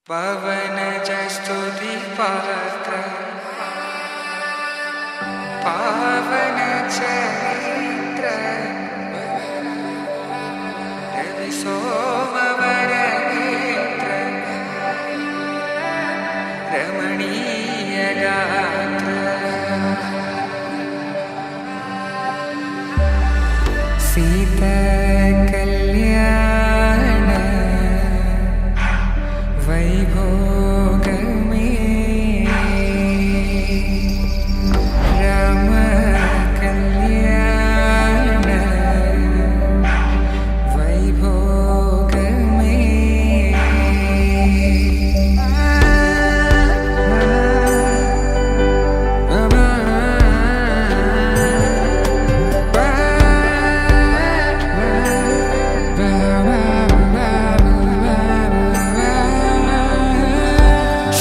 पवनज स्तुति पात्र पावन चरित्र रवि सोमवर नेत्र रमणीय गात्र सीता कल्याण वैभोग में राम कल्याण वैभोग में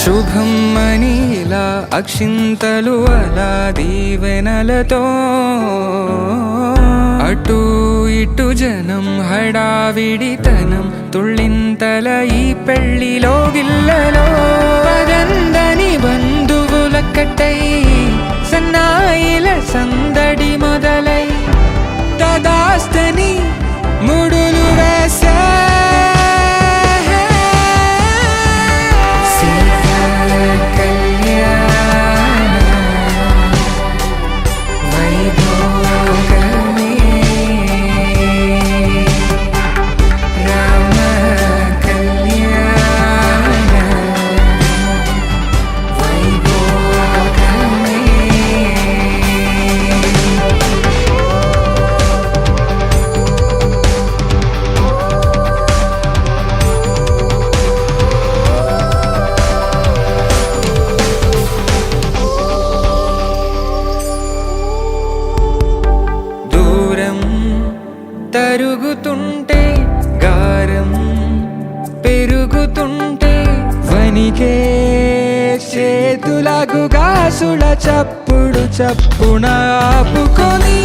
శుభం మనీలా అక్షింతలు అలా దీవెనలతో అటు ఇటు జనం హడావిడితనం తుళ్ళింతల ఈ పెళ్లిలో గిల్లలో పదందని బంధువులక్కటై సన్నాయిల సందడి మొదలై తదాస్తని ముడులు వేసే తరుగుతుంటే గారం పెరుగుతుంటే వనికే చేతులకు గాసుల చప్పుడు చప్పున ఆపుకొని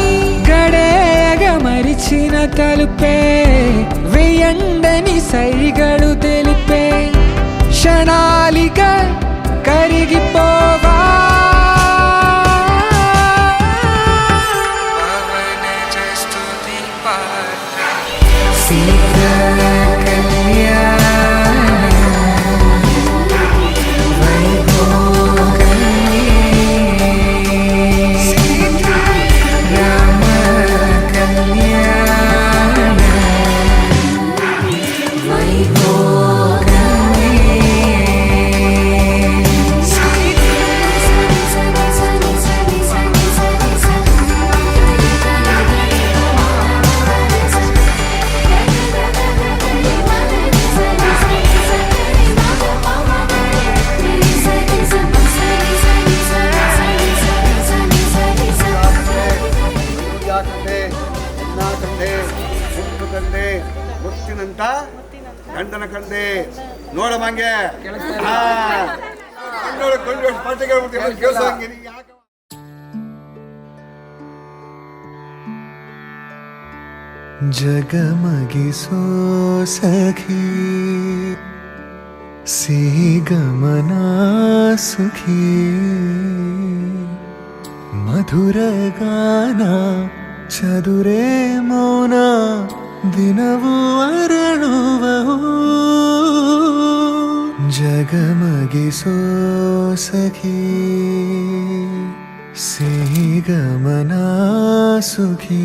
గడేగ మరిచిన తలుపే వేయండని సైగడు తెలిపే క్షణాలిక కరిగిపోవా ಮುತ್ತಿನಂತ ಗಂಡನ ಕಂಡೆ ನೋಡ ಮಂಗೆ ಕೊಂಡು ಸ್ಪರ್ಧೆಗೆ ಕೆಲಸ ಜಗಮಗಿಸೋ ಸಖಿ ಸಿಹಿ ಗಮನ ಸುಖಿ ಮಧುರ ಗಾನ ಚದುರೆ ಮೌನ ದಿನವೂ ಅರಳುವವು ಜಗಮಗಿಸೋ ಸಖಿ ಸಿಹಿ ಗಮನ ಸುಖಿ